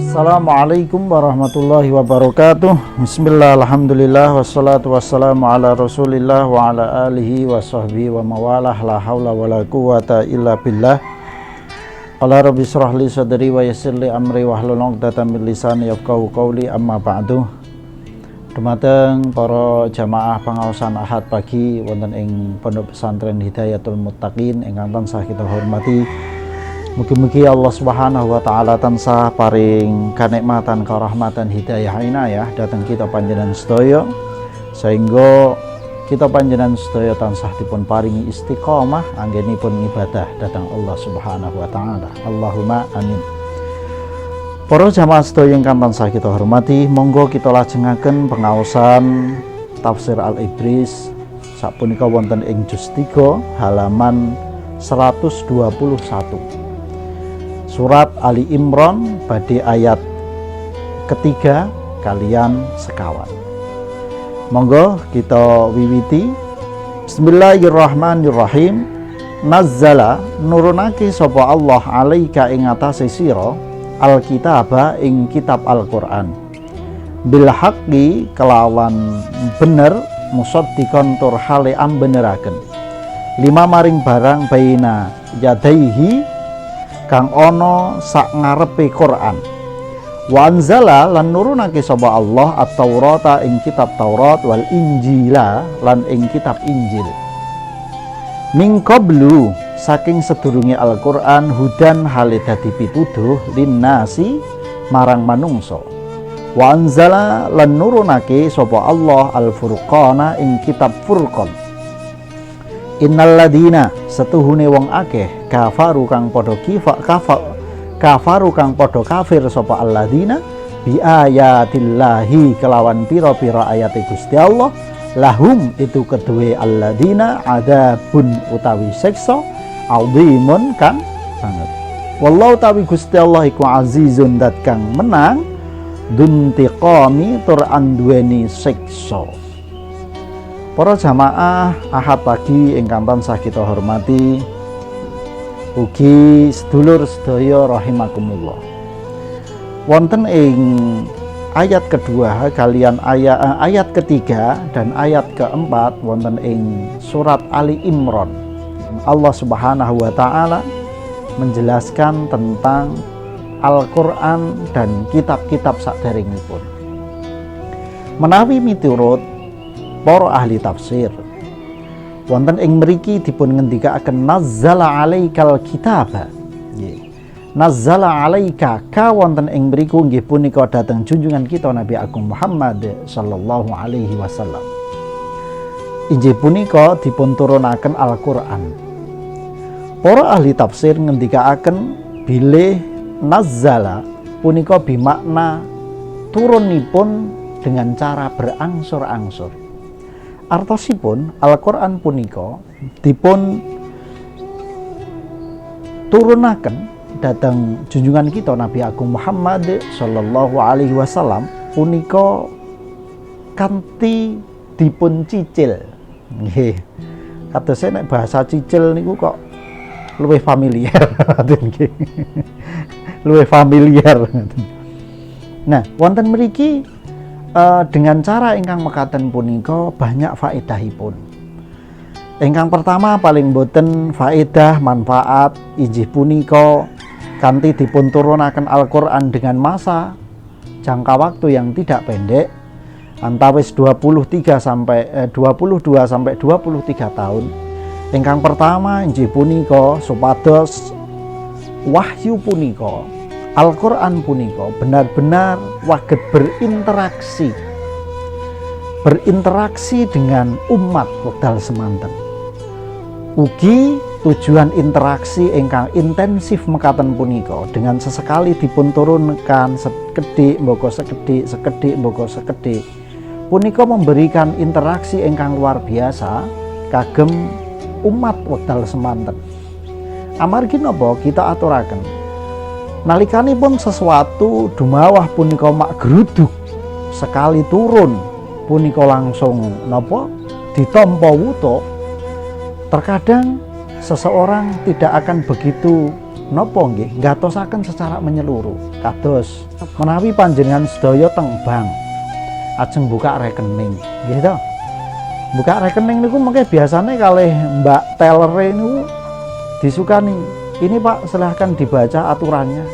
Assalamualaikum warahmatullahi wabarakatuh. Bismillah, alhamdulillah, wassalatu wassalamu ala rasulillah wa ala alihi wa sahbihi wa mawalah. La hawla wa la quwata illa billah. Qala rabbi shrah li sadri wa yassir li amri wahlul 'uqdatam min lisani yafqahu qawli. Amma ba'du. Dumateng para jamaah pangaosan Ahad pagi wonten ing Pondok Pesantren Hidayatul Muttaqin ingkang tansah kita hormati. Mugi-mugi Allah Subhanahu wa taala tansah paring kanikmatan, karahmatan, hidayah, inayah dhateng kita panjenengan sedaya sehingga kita panjenengan sedaya tansah dipun paringi istiqomah anggenipun ibadah dhateng Allah Subhanahu wa taala. Allahumma amin. Para jamaah sedaya ingkang tansah kita hormati, monggo kita lajengaken pengaosan tafsir Al-Ibris sapunika wonten ing juz 3 halaman 121. Surat Ali Imran badhe ayat ketiga kalian sekawan. Monggo kita wiwiti. Bismillahirrahmanirrahim. Nazzala nurunake sapa Allah alaika ing atase sira alkitaba ing kitab Al-Qur'an bil haqqi kelawan bener musaddiqan tur hale ambeneraken lima maring barang baina yadaihi kang ana sak ngarepe Quran. Wa anzala lan nurunake sapa Allah at-Taurata ing kitab Taurat wal Injila lan ing kitab Injil. Min qablu saking sedurunge Al-Qur'an hudan hale dadi pituduh linnasi marang manungsa. Wa anzala lan nurunake sapa Allah al-Furqana ing kitab Furqan. Innal ladina setuhune wong akeh kafaru kang padha kafaru kang padha kafir sapa alladina bi ayatillahi kelawan pira-pira ayate Gusti Allah lahum itu kedue alladina adabun utawi siksa azimun kang banget. Wallahu tawi Gusti Allah iku azizun dat kang menang duntiqami tur anduweni siksa. Para jamaah Ahad pagi ingkang tansah kita hormati, ugi sedulur sedaya rahimakumullah. Wonten ing ayat kedua kalian ayat ketiga dan ayat keempat wonten ing surat Ali Imran. Allah Subhanahu wa taala menjelaskan tentang Al-Qur'an dan kitab-kitab saderengipun. Menawi miturut para ahli tafsir wonten ing mriki dipun ngendikaaken nazzala alaikal kitaba. Nazzala alaika ka wonten ing mriku nggih punika dhateng junjungan kita Nabi Agung Muhammad sallallahu alaihi wasallam. Inggih punika dipun turunaken Al-Qur'an. Para ahli tafsir ngendikaaken bilih nazzala punika bimakna turunipun dengan cara berangsur-angsur. Artosipun Al-Qur'an punika dipun turunaken dhateng junjungan kita Nabi Agung Muhammad sallallahu alaihi wasallam punika kanthi dipun cicil. Nggih. Katose nek bahasa cicil niku kok luwih familiar nggih. Luwih familiar. Nah, wonten mriki dengan cara ingkang mekaten punika banyak faedahipun. Ingkang pertama paling boten faedah manfaat inggih punika kanthi dipun turunaken Al-Qur'an dengan masa jangka waktu yang tidak pendek antawis 22 sampai 23 tahun. Ingkang pertama inggih punika supados wahyu punika Al-Qur'an punika benar-benar waget berinteraksi dengan umat wekdal semanten. Ugi tujuan interaksi ingkang intensif mekaten punika dengan sesekali dipun turunkan sekedhik mboko sekedhik punika memberikan interaksi ingkang luar biasa kagem umat wekdal semanten. Amargi napa kita aturaken nalikanipun sesuatu dumawah punika mak gruduk sekali turun punika langsung napa ditampa wuta. Terkadang seseorang tidak akan begitu napa nggih nggatosaken secara menyeluruh. Kados menawi panjenengan sedaya teng bank ajeng buka rekening nggih to. Buka rekening niku mengke biasanya kalih Mbak teller niku disukani, ini Pak silahkan dibaca aturannya.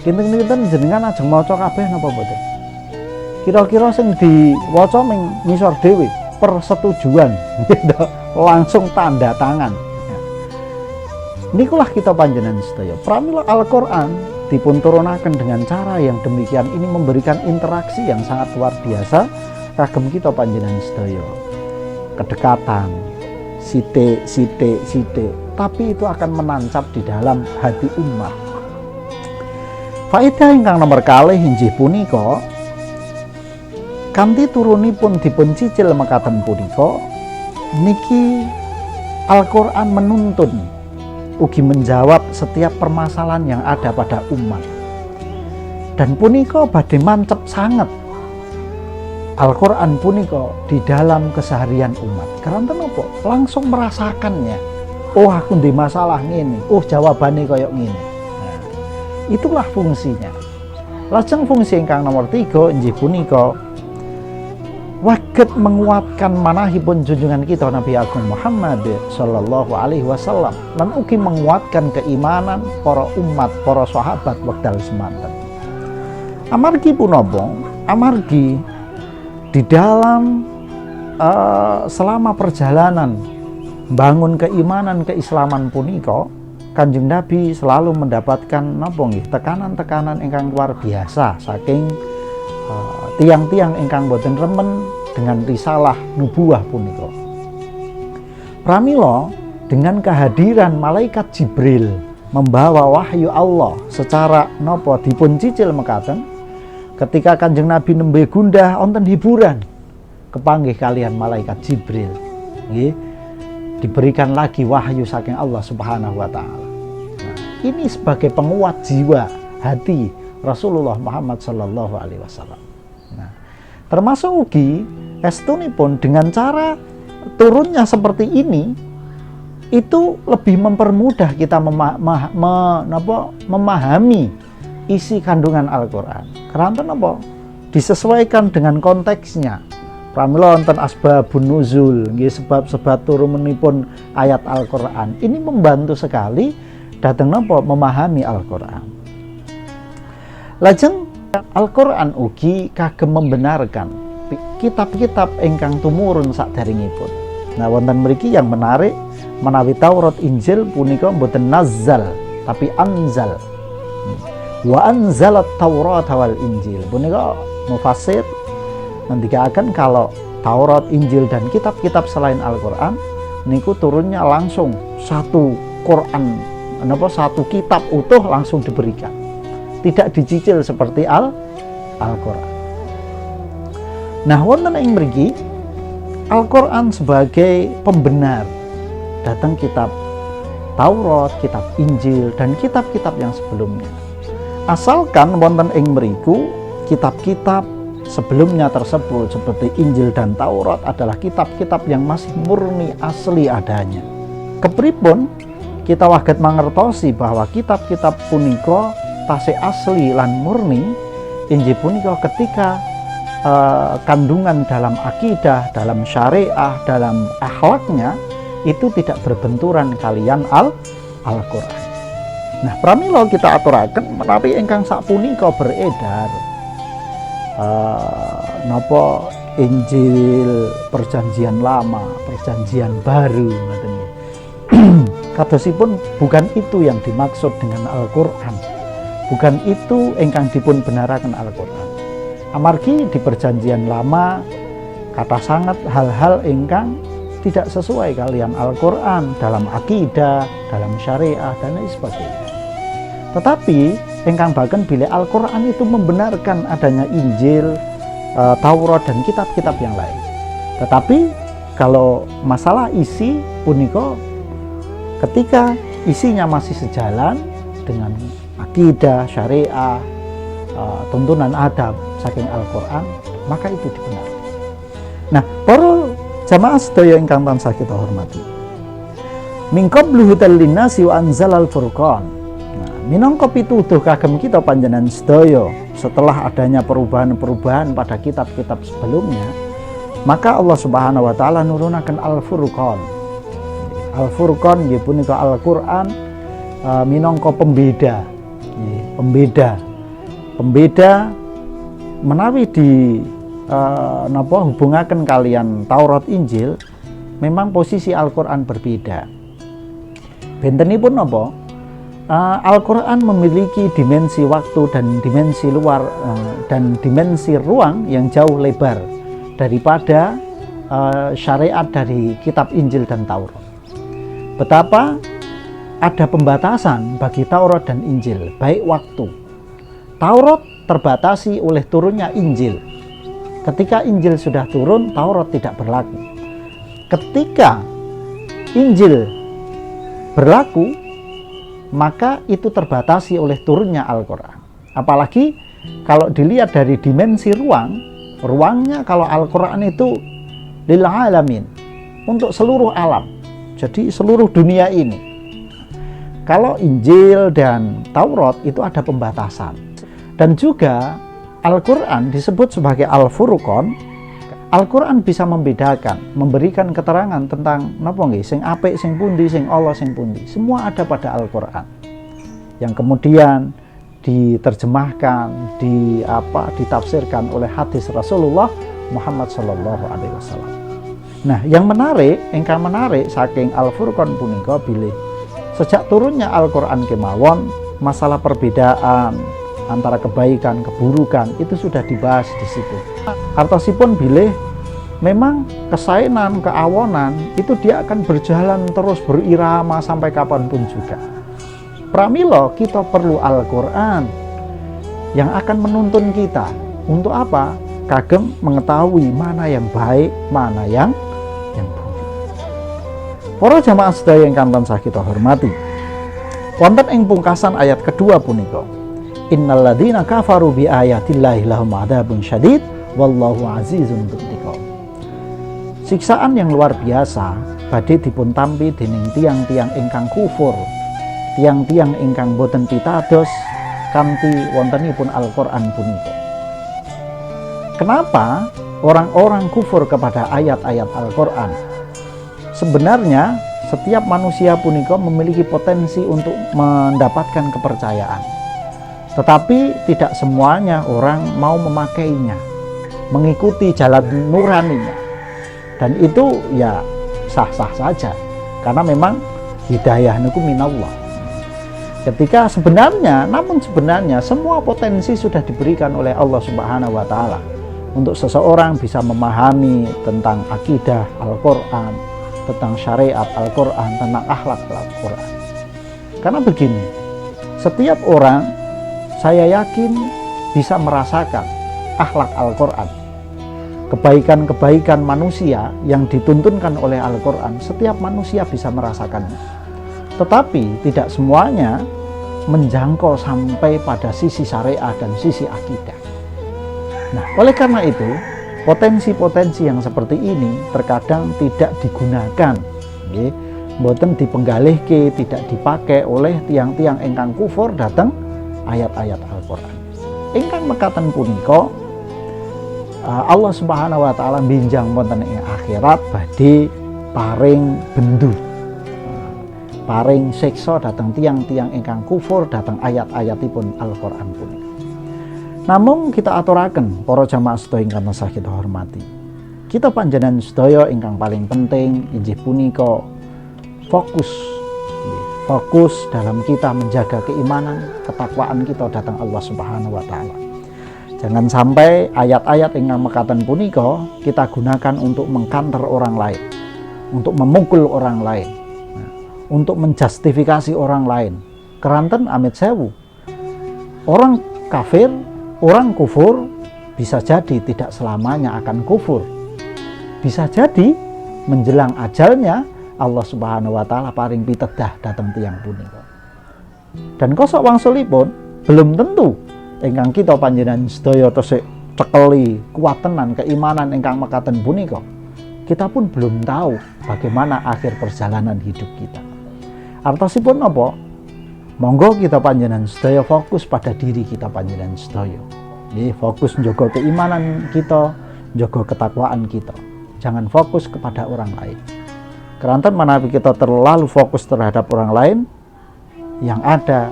Kinten-kinten jenengan ajeng maca kabeh napa mboten? Kira-kira sing diwaca ming ngisor dhewe persetujuan gitu, langsung tanda tangan. Nikulah kita panjenengan sedaya. Pramila Al-Qur'an dipun turunaken dengan cara yang demikian ini memberikan interaksi yang sangat luar biasa kagem kita panjenengan sedaya. Kedekatan, sithik, tapi itu akan menancap di dalam hati umat. Faedah ingkang nomor kalih inggih punika kanthi turunipun dipun cicil mekaten punika niki Al-Qur'an menuntun ugi menjawab setiap permasalahan yang ada pada umat. Dan punika badhe mancep sanget Al-Qur'an punika di dalam keseharian umat. Karena napa? Langsung merasakannya. Oh, aku ndek masalah ngene. Oh, jawabane kaya ngene. Nah, itulah fungsinya. Lajeng fungsi ingkang nomor 3 inggih punika waget menguatkan manahipun junjungan kita Nabi Agung Muhammad sallallahu alaihi wasallam lan ugi menguatkan keimanan para umat, para sahabat wekdal semanten. Amargi punapa? Amargi di dalam selama perjalanan bangun keimanan keislaman punika Kanjeng Nabi selalu mendapatkan napa nggih tekanan-tekanan ingkang luar biasa saking tiang-tiang ingkang boten remen dengan risalah nubuwah punika. Pramila dengan kehadiran malaikat Jibril membawa wahyu Allah secara napa dipun cicil mekaten, ketika Kanjeng Nabi nembe gundah wonten hiburan kepanggih kalian malaikat Jibril nggih, diberikan lagi wahyu saking Allah Subhanahu wa taala. Nah, ini sebagai penguat jiwa hati Rasulullah Muhammad sallallahu alaihi wasallam. Nah, termasuk ugi estunipun dengan cara turunnya seperti ini itu lebih mempermudah kita memahami isi kandungan Al-Qur'an. Karena napa? Disesuaikan dengan konteksnya. Pramila wonten asbabun nuzul, nggih sebab-sebab turunipun ayat Al-Qur'an. Ini membantu sekali dateng napa memahami Al-Qur'an. Lajeng Al-Qur'an ugi kagem membenarkan kitab-kitab ingkang tumurun sakderengipun. Nah, wonten mriki yang menarik menawi Taurat Injil punika mboten nazzal tapi anzal. Wa anzalat Taurat wal Injil. Punika mufassir ngendikaken kalau Taurat, Injil dan kitab-kitab selain Al-Qur'an niku turunnya langsung satu Quran, satu kitab utuh langsung diberikan. Tidak dicicil seperti Al-Qur'an. Nah, wonten ing mriki Al-Qur'an sebagai pembenar datang kitab Taurat, kitab Injil dan kitab-kitab yang sebelumnya. Asalkan wonten ing mriku kitab-kitab sebelumnya tersebut seperti Injil dan Taurat adalah kitab-kitab yang masih murni asli adanya. Kepripun kita waget mangertosi bahwa kitab-kitab punika tasih asli lan murni inggih punika ketika kandungan dalam akidah, dalam syariah, dalam akhlaknya itu tidak berbenturan kalian Al-Qur'an. Nah, pramila kita aturaken menawi ingkang sapunika beredar napa Injil Perjanjian Lama, Perjanjian Baru ngoten nggih. Kadosipun bukan itu yang dimaksud dengan Al-Qur'an. Bukan itu ingkang dipun benaraken Al-Qur'an. Amargi di Perjanjian Lama kata sangat hal-hal ingkang tidak sesuai kalian Al-Qur'an dalam akidah, dalam syariah dan lain sebagainya. Tetapi ingkang bahkan bila Al-Qur'an itu membenarkan adanya Injil, Taurat dan kitab-kitab yang lain. Tetapi kalau masalah isi punika ketika isinya masih sejalan dengan akidah, syariah, tuntunan adab saking Al-Qur'an, maka itu dibenarkan. Nah, para jamaah sedaya ingkang tansah kita hormati. Min qablu hudal linnasi wa anzalal furqan. Minangka pituduh kagem kita panjenengan sedaya setelah adanya perubahan-perubahan pada kitab-kitab sebelumnya, maka Allah Subhanahu wa taala nurunaken Al-Furqan. Al-Furqan nggih punika Al-Qur'an minangka pembeda. Pembeda menawi di hubungaken kalian Taurat Injil, memang posisi Al-Qur'an berbeda. Bentenipun napa? Al-Quran memiliki dimensi waktu dan dimensi luar dan dimensi ruang yang jauh lebar daripada syariat dari kitab Injil dan Taurat. Betapa ada pembatasan bagi Taurat dan Injil, baik waktu. Taurat terbatasi oleh turunnya Injil. Ketika Injil sudah turun, Taurat tidak berlaku. Ketika Injil berlaku, maka itu terbatasi oleh turunnya Al-Quran. Apalagi kalau dilihat dari dimensi ruangnya kalau Al-Quran itu lil alamin, untuk seluruh alam, jadi seluruh dunia ini. Kalau Injil dan Taurat itu ada pembatasan. Dan juga Al-Quran disebut sebagai Al-Furqan. Al-Quran bisa membedakan, memberikan keterangan tentang napa nggih sing apik, sing pundi, sing ala, sing pundi. Semua ada pada Al-Quran. Yang kemudian diterjemahkan, ditafsirkan oleh hadis Rasulullah Muhammad sallallahu alaihi wasallam. Nah, yang menarik, ingkang menarik saking Al-Furqan punika bilih sejak turunnya Al-Quran kemawon, masalah perbedaan antara kebaikan, keburukan itu sudah dibahas di situ. Artosipun bilih memang kesaenan, keawonan itu dia akan berjalan terus berirama sampai kapanpun juga. Pramila kita perlu Al-Quran yang akan menuntun kita untuk apa? Kagem mengetahui mana yang baik, mana yang buruk. Para jamaah sedaya ingkang tansah kita hormati, wonten ing pungkasan ayat kedua punika, innalladzina kafaru bi ayatillahi lahum adzabun syadid wallahu azizun dzuntiqam. Siksaan yang luar biasa badhe dipun tampi dening tiang-tiang ingkang kufur, tiang-tiang ingkang boten pitados kanthi wontenipun Al-Qur'an punika. Kenapa orang-orang kufur kepada ayat-ayat Al-Qur'an? Sebenarnya setiap manusia punika memiliki potensi untuk mendapatkan kepercayaan. Tetapi tidak semuanya orang mau memakainya, mengikuti jalan nuraninya. Dan itu ya sah-sah saja, karena memang hidayah niku minallah. Ketika namun sebenarnya semua potensi sudah diberikan oleh Allah Subhanahu wa taala untuk seseorang bisa memahami tentang akidah Al-Qur'an, tentang syariat Al-Qur'an, tentang akhlak Al-Qur'an. Karena begini, setiap orang saya yakin bisa merasakan akhlak Al-Qur'an. Kebaikan-kebaikan manusia yang dituntunkan oleh Al-Qur'an, setiap manusia bisa merasakannya. Tetapi tidak semuanya menjangkau sampai pada sisi syariah dan sisi akidah. Nah, oleh karena itu, potensi-potensi yang seperti ini terkadang tidak digunakan, mboten dipenggalihke, tidak dipakai oleh tiang-tiang ingkang kufur datang ayat-ayat Al-Qur'an. Ingkang mekaten punika Allah Subhanahu wa taala binjang wonten ing akhirat badhe paring bendu, paring siksa dhateng tiang-tiang ingkang kufur dhateng ayat-ayatipun Al-Qur'an punika. Namun kita aturaken para jamaah sedaya ingkang tansah kita hormati, kita panjenengan sedaya ingkang paling penting inggih punika fokus dalam kita menjaga keimanan, ketakwaan kita datang Allah Subhanahu wa taala. Jangan sampai ayat-ayat ingkang mekaten punika kita gunakan untuk mengkanter orang lain, untuk memukul orang lain, untuk menjustifikasi orang lain. Keranten amit sewu, orang kafir, orang kufur bisa jadi tidak selamanya akan kufur. Bisa jadi menjelang ajalnya Allah Subhanahu wa taala paring pitedah datang tiang punika. Dan kosok wangsulipun belum tentu ingkang kita panjenengan sedaya tesih cekeli kuat tenan keimanan ingkang mekaten punika. Kita pun belum tahu bagaimana akhir perjalanan hidup kita. Artosipun apa? Monggo kita panjenengan sedaya fokus pada diri kita panjenengan sedaya. Nggih, fokus njaga keimanan kita, njaga ketakwaan kita. Jangan fokus kepada orang lain. Keranten menawi kita terlalu fokus terhadap orang lain, yang ada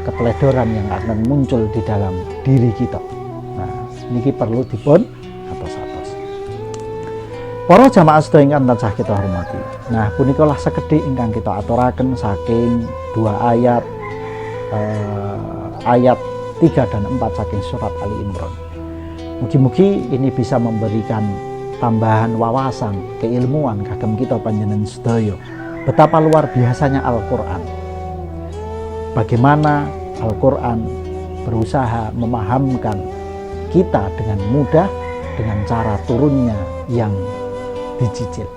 keteledoran yang akan muncul di dalam diri kita. Nah, niki perlu dipun atos-atos. Para jamaah sedaya ingkang tansah kita hormati. Nah, punikalah sekedhik ingkang kita aturaken saking dua ayat 3 dan 4 saking surat Ali Imran. Mugi-mugi ini bisa memberikan tambahan wawasan, keilmuan kagem kita panjenengan sedaya. Betapa luar biasanya Al-Qur'an. Bagaimana Al-Qur'an berusaha memahamkan kita dengan mudah dengan cara turunnya yang dicicil.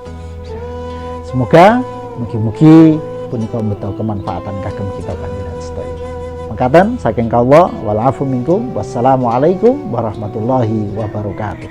Semoga mugi-mugi punika mbeta kemanfaatan kagem kita panjenengan sedaya. Makaten saking kawula wal afu minkum. Wassalamualaikum warahmatullahi wabarakatuh.